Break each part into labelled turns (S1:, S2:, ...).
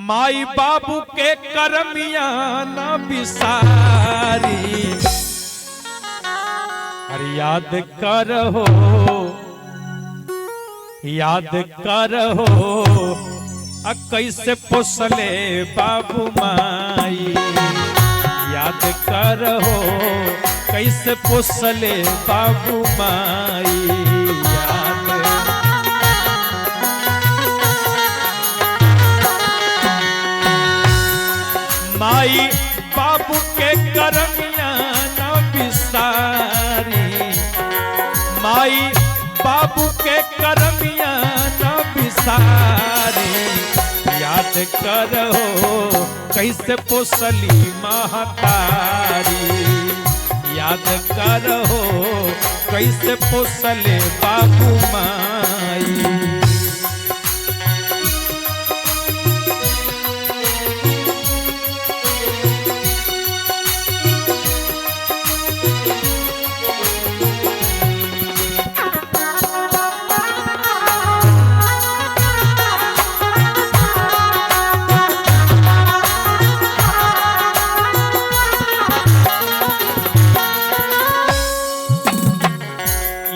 S1: माई बाबू के करमिया न बिसारी। अरे याद करहो कैसे पोसले बाबू माई। याद करहो कैसे पोसले बाबू माई। याद माई बाबू के करमिया न बिसारी। माई बाबू के करमिया न बिसारी। याद करहो कैसे पोसली महतारी। याद करहो कैसे पोसले बाबू माई।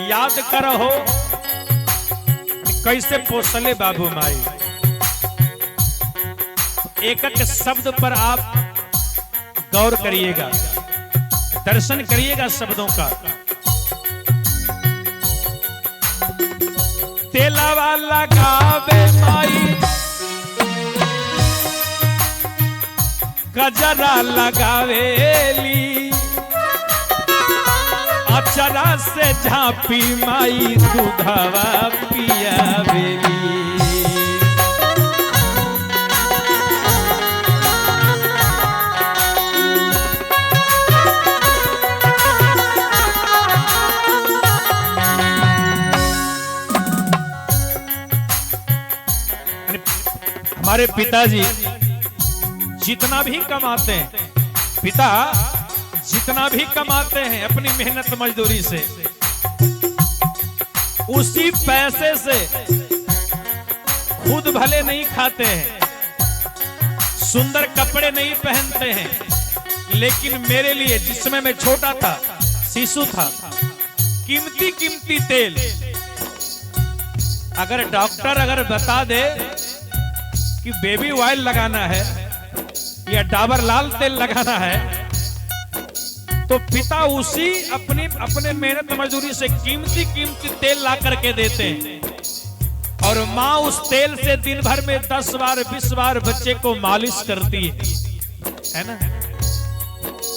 S1: याद करहो कैसे पोसले बाबू माई। एक एक शब्द पर आप गौर करिएगा, दर्शन करिएगा शब्दों का। तेलावा लगावे माई, गजरा लगावेली। अचरा से झांपी माई दूधवा पियावेली। हमारे पिताजी जितना भी कमाते हैं, पिता जितना भी कमाते हैं अपनी मेहनत मजदूरी से, उसी पैसे से खुद भले नहीं खाते हैं, सुंदर कपड़े नहीं पहनते हैं, लेकिन मेरे लिए जिस समय मैं छोटा था, शिशु था, कीमती कीमती तेल अगर डॉक्टर बता दे कि बेबी ऑयल लगाना है या डाबर लाल तेल लगाना है, तो पिता उसी अपने मेहनत मजदूरी से कीमती कीमती तेल ला करके देते हैं। और माँ उस तेल से दिन भर में 10 बार 20 बार बच्चे को मालिश करती है ना।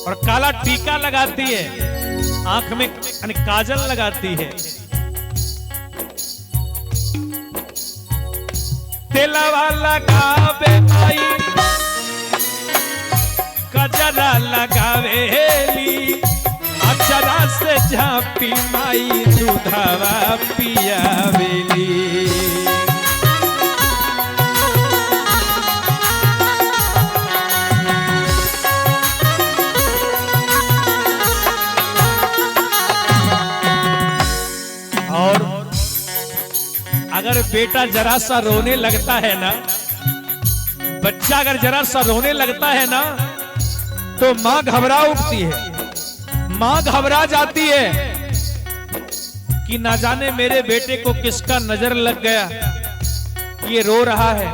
S1: और काला टीका लगाती है, आंख में काजल लगाती है। तेलवा लगावे माई, गजरा लगावेली। अचरा से झांपी माई दूधवा पियावेली। और अगर बेटा जरा सा रोने लगता है ना, बच्चा अगर जरा सा रोने लगता है ना, तो मां घबरा उठती है, मां घबरा जाती है कि ना जाने मेरे बेटे को किसका नजर लग गया, ये रो रहा है।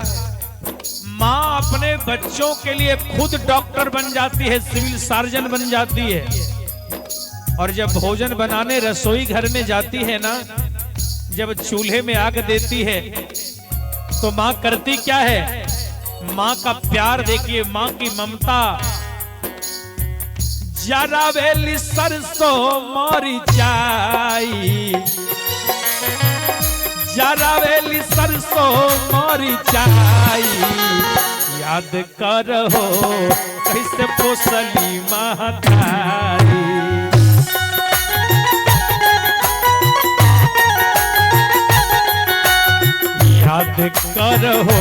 S1: मां अपने बच्चों के लिए खुद डॉक्टर बन जाती है, सिविल सर्जन बन जाती है। और जब भोजन बनाने रसोई घर में जाती है ना, जब चूल्हे में आग देती है, तो मां करती क्या है? मां का प्यार देखिए, मां की ममता। जरावेली सरसों मरिचाई, जरावेली सरसों मरिचाई। याद करहो कैसे पोसली महतारी। याद करहो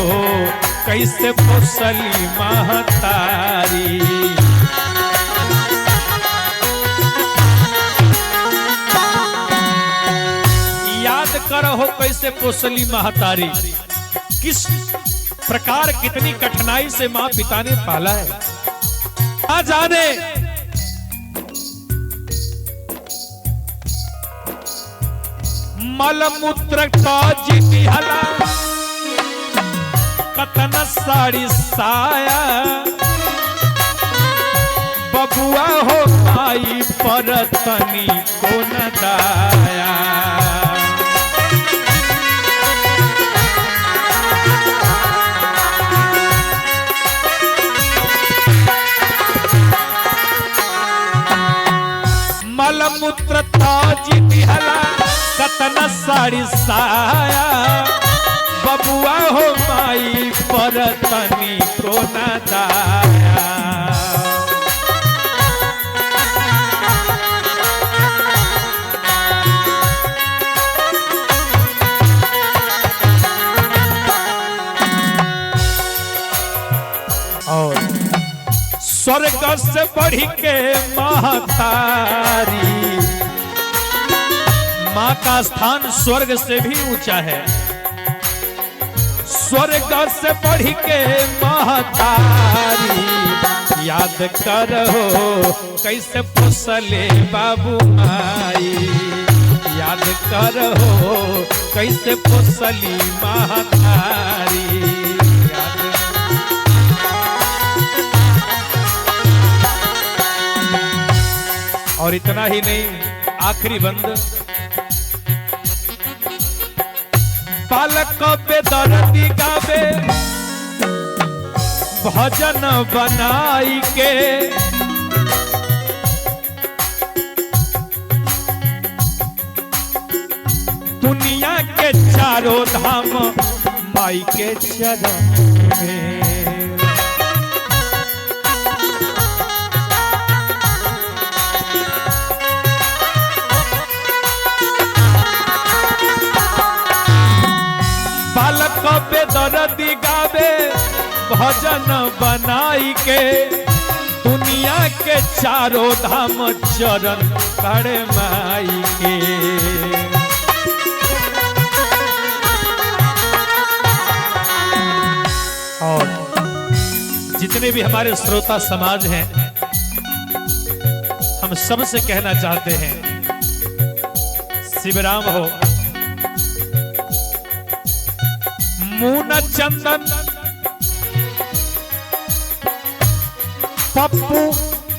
S1: कैसे पोसली महतारी। याद करहो कैसे पोसली महतारी। प्रकार कितनी कठिनाई से मां पिता ने पाला है। ना जाने मलमूत्र का जीती हला कतन साड़ी साया बबुआ हो आई पर तनी को न दाया। मलमूत्र ताजी दिहला कतन साड़ी साया बबुआ हो माई पर तनी को न दाया। और स्वर्ग से बढ़ के महतारी, मां का स्थान स्वर्ग से भी ऊंचा है। स्वर्ग से बढ़ के महतारी याद करो कैसे पोसले बाबू माई, याद करो कैसे पोसली महतारी। और इतना ही नहीं, आखिरी बंद बालक बेदर्दी गावे भजन बनाई के, दुनिया के चारों धाम माई के चरण में। बालक बेदर्दी गावे भजन बनाई के, दुनिया के चारों धाम चरण करे माई के। और जितने भी हमारे श्रोता समाज हैं, हम सबसे कहना चाहते हैं, शिवराम हो, मून चंदन पप्पू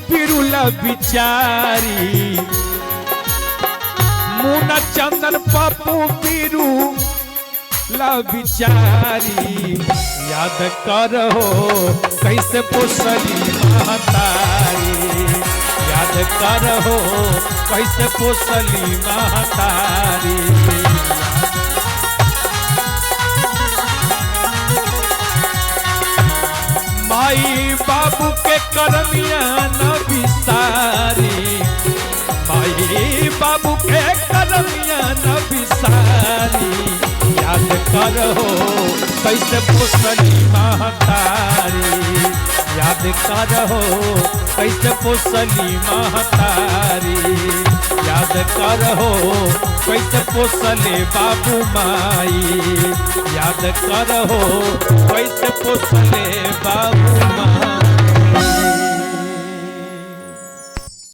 S1: बिरुला बिचारी, मून चंदन पप्पू बिरुला बिचारी याद करो कैसे पोसली महतारी, याद करो कैसे पोसली महतारी। माई बाबू के करमिया न बिसारी, माई बाबू के करमिया न बिसारी याद करो कैसे पोसली महतारी, याद करो कैसे पोसली महतारी, याद करो कैसे पोसले बाबू माई, याद करो कैसे पोसले बाबू माई।